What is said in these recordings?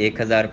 1000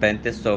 3500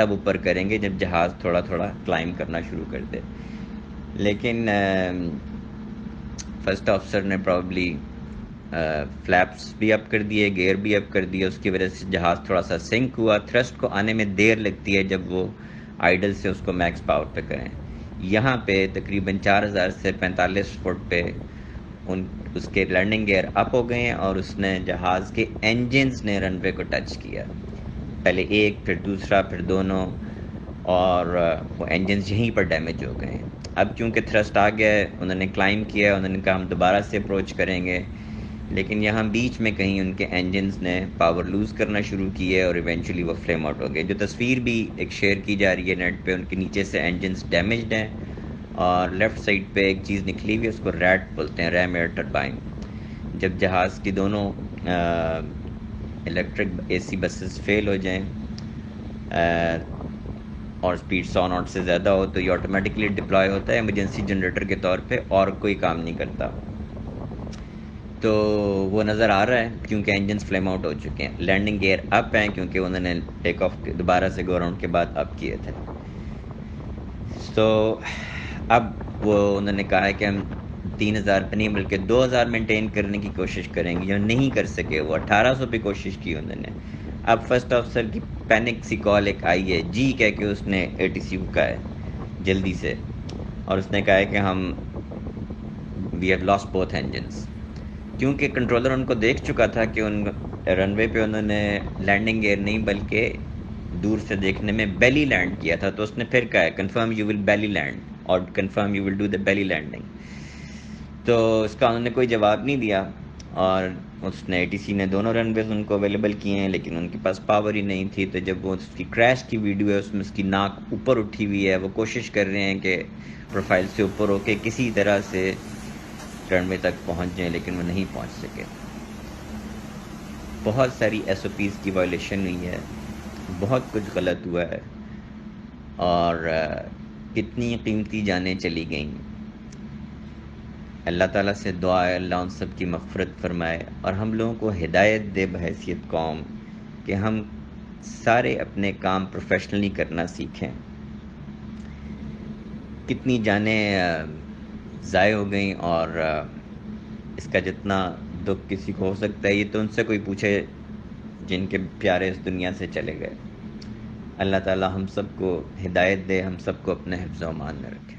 تب اوپر کریں گے جب جہاز تھوڑا تھوڑا کلائم کرنا شروع کر دے. لیکن فرسٹ آفیسر نے پرابلی فلیپس بھی اپ کر دیے, گیئر بھی اپ کر دیے, اس کی وجہ سے جہاز تھوڑا سا سنک ہوا. تھرسٹ کو آنے میں دیر لگتی ہے جب وہ آئیڈل سے اس کو میکس پاور پہ کریں. یہاں پہ تقریباً 4000 سے 45 فٹ پہ اس کے لینڈنگ گیئر اپ ہو گئے ہیں اور اس نے جہاز کے انجنز نے رن وے کو ٹچ کیا, پہلے ایک پھر دوسرا پھر دونوں, اور وہ انجنز یہیں پر ڈیمیج ہو گئے ہیں. اب چونکہ تھرسٹ آ گیا ہے, انہوں نے کلائم کیا, انہوں نے کہا ہم دوبارہ سے اپروچ کریں گے, لیکن یہاں بیچ میں کہیں ان کے انجنز نے پاور لوز کرنا شروع کی ہے اور ایونچولی وہ فلیم آؤٹ ہو گئے. جو تصویر بھی ایک شیئر کی جا رہی ہے نیٹ پہ, ان کے نیچے سے انجنز ڈیمیجڈ ہیں اور لیفٹ سائڈ پہ ایک چیز نکلی ہوئی ہے, اس کو ریٹ بولتے ہیں, ریم ایئر ٹربائن. جب جہاز کی دونوں الیکٹرک اے سی بسز فیل ہو جائیں اور سپیڈ 100 ناٹ سے زیادہ ہو تو یہ آٹومیٹکلی ڈپلوائے ہوتا ہے ایمرجنسی جنریٹر کے طور پہ, اور کوئی کام نہیں کرتا. تو وہ نظر آ رہا ہے کیونکہ انجنز فلیم آؤٹ ہو چکے ہیں. لینڈنگ گیئر اپ ہیں کیونکہ انہوں نے ٹیک آف دوبارہ سے گو راؤنڈ کے بعد اپ کیے تھے. تو اب وہ انہوں نے کہا ہے کہ ہم 3000 پہ نہیں بلکہ 2000 مینٹین کرنے کی کوشش کریں گے, جو نہیں کر سکے. وہ 1800 پہ کوشش کی انہوں نے. اب فرسٹ آفیسر کی پینک سی کال ایک آئی ہے, جی کہہ کے اس نے ATC کا ہے جلدی سے, اور اس نے کہا ہے کہ ہم we have lost both engines. کیونکہ کنٹرولر ان کو دیکھ چکا تھا کہ ان رن وے پہ انہوں نے لینڈنگ گیئر نہیں بلکہ دور سے دیکھنے میں بیلی لینڈ کیا تھا, تو اس نے پھر کہا ہے confirm you will belly land اور confirm you will do the belly landing. تو اس کا انہوں نے کوئی جواب نہیں دیا, اور اس نے ATC نے دونوں رن ویز ان کو اویلیبل کیے ہیں لیکن ان کے پاس پاور ہی نہیں تھی. تو جب وہ اس کی کریش کی ویڈیو ہے اس میں اس کی ناک اوپر اٹھی ہوئی ہے, وہ کوشش کر رہے ہیں کہ پروفائل سے اوپر ہو کے کسی طرح سے رن وے تک پہنچ جائیں, لیکن وہ نہیں پہنچ سکے. بہت ساری SOPs کی وائلیشن ہوئی ہے, بہت کچھ غلط ہوا ہے, اور کتنی قیمتی جانیں چلی گئیں. اللہ تعالیٰ سے دعا ہے اللہ ان سب کی مغفرت فرمائے اور ہم لوگوں کو ہدایت دے بحیثیت قوم کہ ہم سارے اپنے کام پروفیشنلی کرنا سیکھیں. کتنی جانیں ضائع ہو گئیں, اور اس کا جتنا دکھ کسی کو ہو سکتا ہے یہ تو ان سے کوئی پوچھے جن کے پیارے اس دنیا سے چلے گئے. اللہ تعالیٰ ہم سب کو ہدایت دے, ہم سب کو اپنے حفظ و امان میں رکھے.